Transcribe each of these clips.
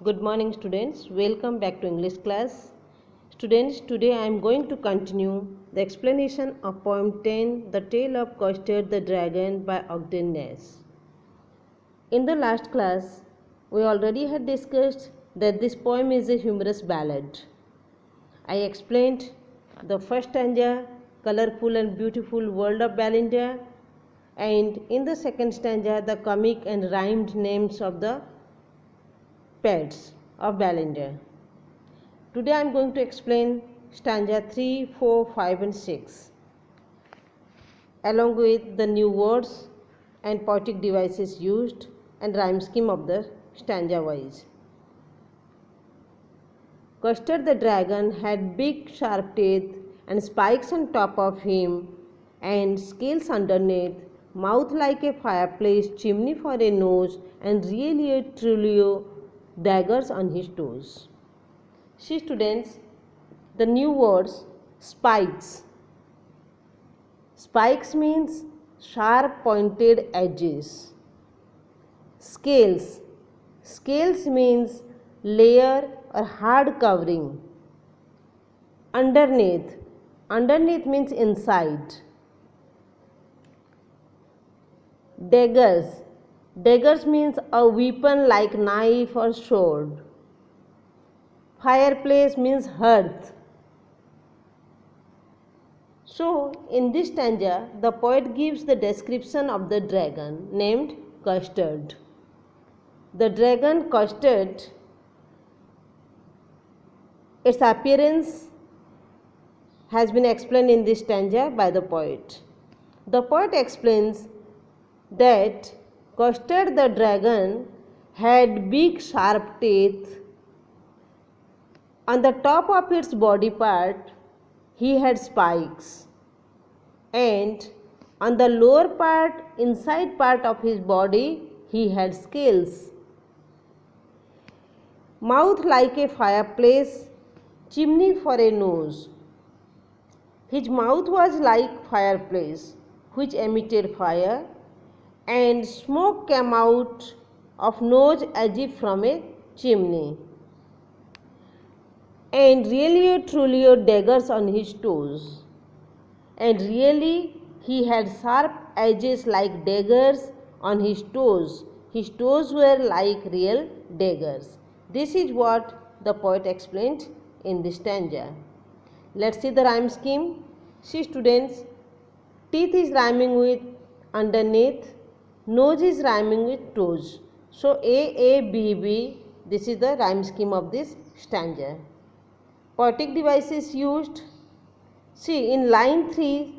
Good morning students, welcome back to English class. Students, today I am going to continue the explanation of poem 10, The Tale of Custard the Dragon by Ogden Nash. In the last class, we already had discussed that this poem is a humorous ballad. I explained the first stanza, colorful and beautiful world of Belinda, and in the second stanza, the comic and rhymed names of the pets of Belinda. Today I am going to explain stanza 3, 4, 5 and 6 along with the new words and poetic devices used and rhyme scheme of the stanza wise. Custard the dragon had big sharp teeth and spikes on top of him and scales underneath, mouth like a fireplace, chimney for a nose, and really a trilio daggers on his toes. See students, the new words spikes. Spikes means sharp pointed edges. Scales. Scales means layer or hard covering. Underneath. Underneath means inside. Daggers. Daggers means a weapon like knife or sword. Fireplace means hearth. So, in this stanza, the poet gives the description of the dragon named Custard. The dragon Custard, its appearance has been explained in this stanza by the poet. The poet explains that Custard the dragon had big sharp teeth. On the top of its body part, he had spikes, and on the lower part, inside part of his body, he had scales. Mouth like a fireplace, chimney for a nose. His mouth was like fireplace, which emitted fire, and smoke came out of nose as if from a chimney. And really truly daggers on his toes. And really he had sharp edges like daggers on his toes. His toes were like real daggers. This is what the poet explained in this stanza. Let's see the rhyme scheme. See students, teeth is rhyming with underneath, nose is rhyming with toes. So A, B, B, this is the rhyme scheme of this stanza. Poetic devices used. See, in line 3,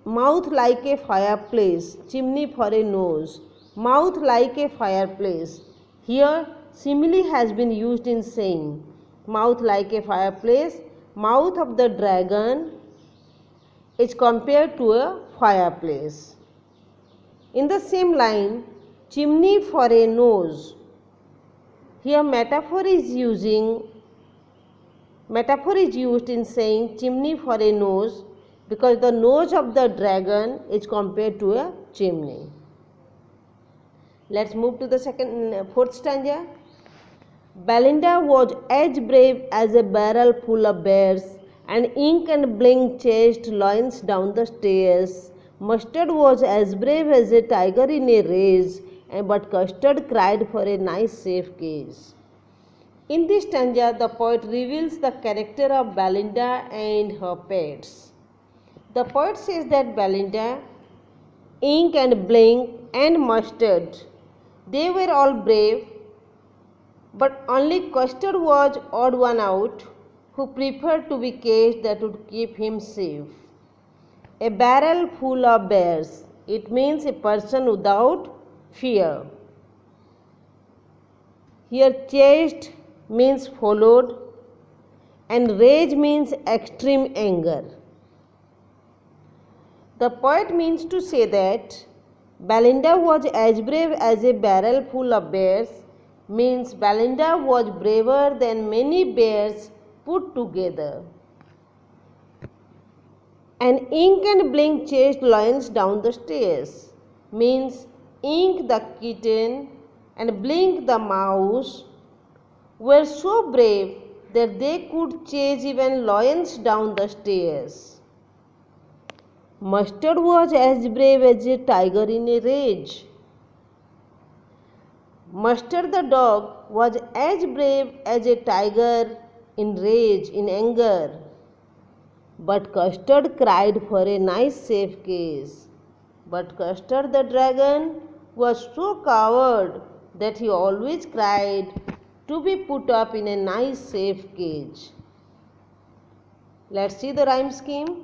mouth like a fireplace, chimney for a nose. Mouth like a fireplace. Here, simile has been used in saying mouth like a fireplace. Mouth of the dragon is compared to a fireplace. In the same line, chimney for a nose. Here, metaphor is used in saying chimney for a nose because the nose of the dragon is compared to a chimney. Let's move to the fourth stanza. Belinda was as brave as a barrel full of bears, and ink and bling chased loins down the stairs. Mustard was as brave as a tiger in a rage, but Custard cried for a nice safe cage. In this stanza, the poet reveals the character of Belinda and her pets. The poet says that Belinda, ink and bling and mustard, they were all brave, but only Custard was odd one out, who preferred to be caged that would keep him safe. A barrel full of bears, it means a person without fear. Here chased means followed, and rage means extreme anger. The poet means to say that Belinda was as brave as a barrel full of bears, means Belinda was braver than many bears put together. And ink and blink chased lions down the stairs, means Ink the kitten and Blink the mouse were so brave that they could chase even lions down the stairs. Mustard was as brave as a tiger in a rage. Mustard the dog was as brave as a tiger in rage, in anger. But Custard cried for a nice safe cage. But Custard the dragon was so coward that he always cried to be put up in a nice safe cage. Let's see the rhyme scheme.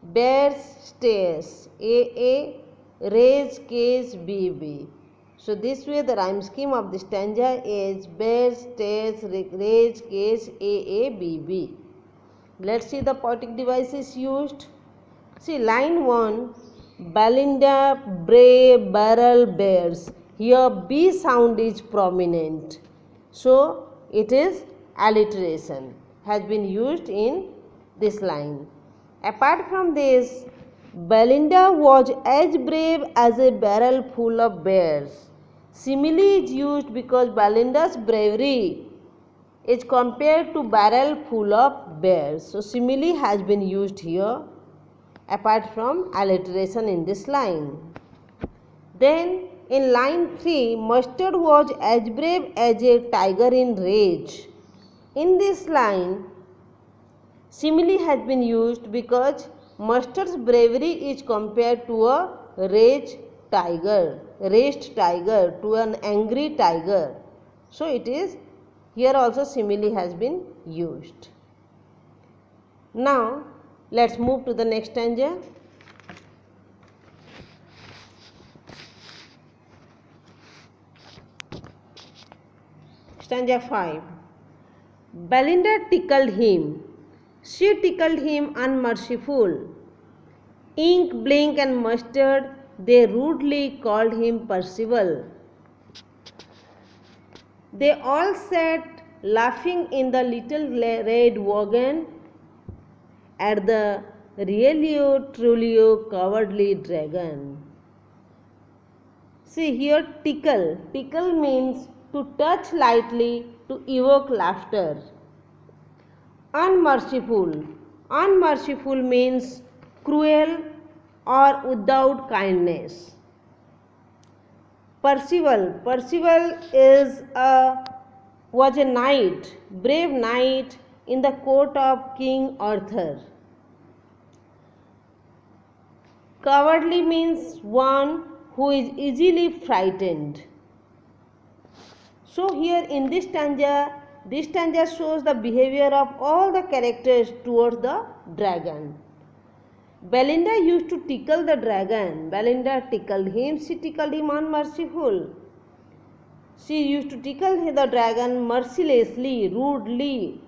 Bears stairs, A, rage cage, B. So this way the rhyme scheme of the stanza is bears stairs, rage cage, A, B. Let's see the poetic devices used. See line 1, Belinda, Bray, Barrel, Bears. Here B sound is prominent. So it is alliteration has been used in this line. Apart from this, Belinda was as brave as a barrel full of bears. Simile is used because Belinda's bravery is compared to barrel full of bears. So simile has been used here apart from alliteration in this line. Then in line 3, Mustard was as brave as a tiger in rage. In this line, simile has been used because Mustard's bravery is compared to a raged tiger, to an angry tiger. So it is here also simile has been used. Now let's move to the next stanza. Stanza 5. Belinda tickled him. She tickled him unmerciful. Ink, Blink and Mustard, they rudely called him Percival. They all sat laughing in the little red wagon at the really truly cowardly dragon. See here tickle. Tickle means to touch lightly to evoke laughter. Unmerciful. Unmerciful means cruel or without kindness. Percival. Percival was a knight, brave knight in the court of King Arthur. Cowardly means one who is easily frightened. So here in this stanza shows the behavior of all the characters towards the dragon. Belinda used to tickle the dragon. Belinda tickled him. She tickled him unmerciful. She used to tickle the dragon mercilessly, rudely,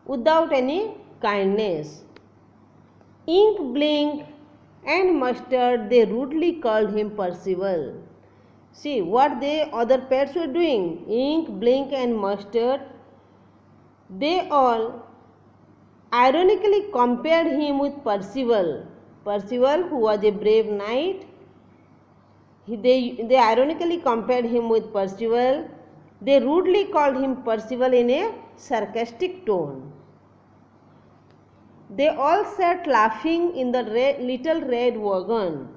without any kindness. Ink, Blink and Mustard, they rudely called him Percival. See what other pets were doing. Ink, Blink and Mustard, they all ironically compared him with Percival. Percival, who was a brave knight, they ironically compared him with Percival. They rudely called him Percival in a sarcastic tone. They all sat laughing in the little red wagon.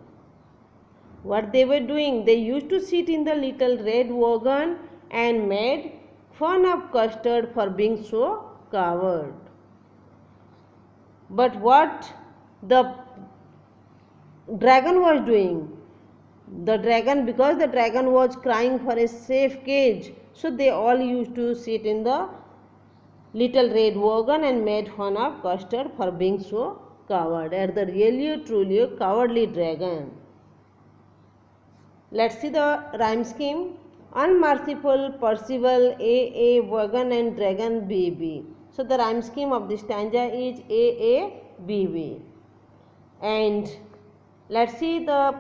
What they were doing? They used to sit in the little red wagon and made fun of Custard for being so coward. But what the dragon was doing? Because the dragon was crying for a safe cage, so they all used to sit in the little red wagon and made fun of Custard for being so coward, at the really truly cowardly dragon. Let's see the rhyme scheme. Unmerciful, Percival, A, wagon and dragon, B. So the rhyme scheme of the stanza is A, B. And let's see the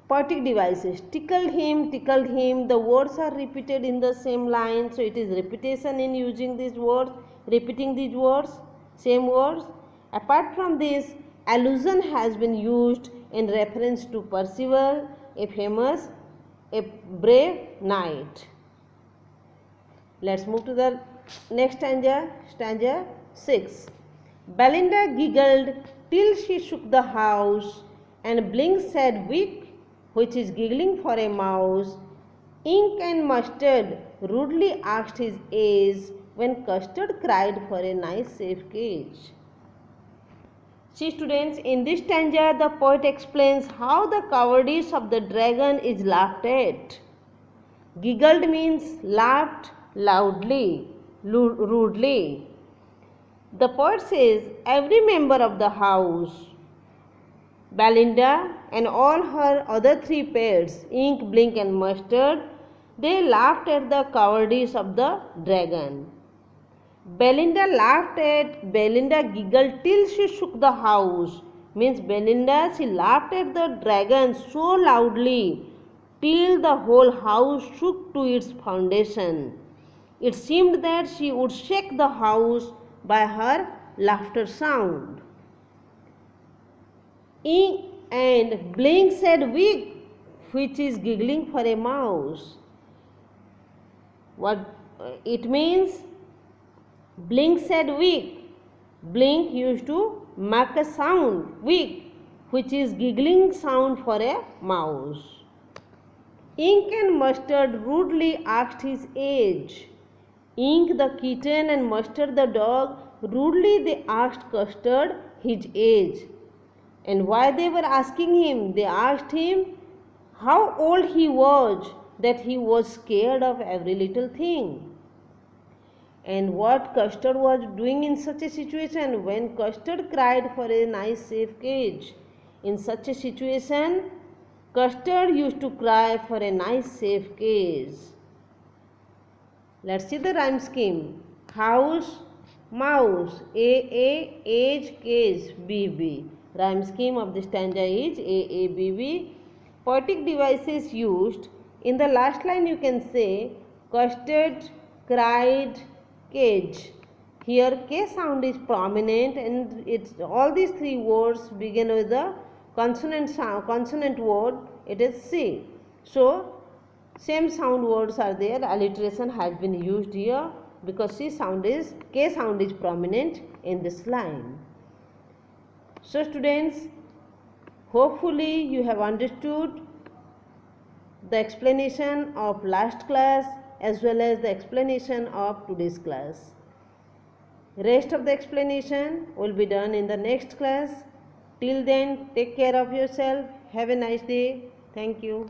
poetic devices. Tickled him, the words are repeated in the same line. So it is repetition in using these words, repeating these words, same words. Apart from this, allusion has been used in reference to Percival, a brave knight. Let's move to the next stanza, stanza 6. Belinda giggled till she shook the house, and Blink said, "Wick," which is giggling for a mouse. Ink and Mustard rudely asked his age, when Custard cried for a nice safe cage. See students, in this stanza the poet explains how the cowardice of the dragon is laughed at. Giggled means laughed loudly, rudely. The poet says every member of the house, Belinda and all her other three pets, Ink, Blink and Mustard, they laughed at the cowardice of the dragon. Belinda giggled till she shook the house. Means Belinda, she laughed at the dragon so loudly till the whole house shook to its foundation. It seemed that she would shake the house by her laughter sound. Ink and Blink said, "Wick," which is giggling for a mouse. What it means? Blink said, "Wick." Blink used to make a sound, "wick," which is giggling sound for a mouse. Ink and Mustard rudely asked his age. Ink the kitten and Mustard the dog, rudely they asked Custard his age. And why they were asking him? They asked him how old he was, that he was scared of every little thing. And what Custard was doing in such a situation when Custard cried for a nice safe cage. In such a situation, Custard used to cry for a nice safe cage. Let's see the rhyme scheme. House, mouse, A, age, cage, B. Rhyme scheme of the stanza is A, B. Poetic devices used. In the last line you can say Custard cried cage. Here K sound is prominent and it's all these three words begin with the consonant word, it is C. So same sound words are there, alliteration has been used here because K sound is prominent in this line. So students, hopefully you have understood the explanation of last class as well as the explanation of today's class. Rest of the explanation will be done in the next class. Till then, take care of yourself. Have a nice day. Thank you.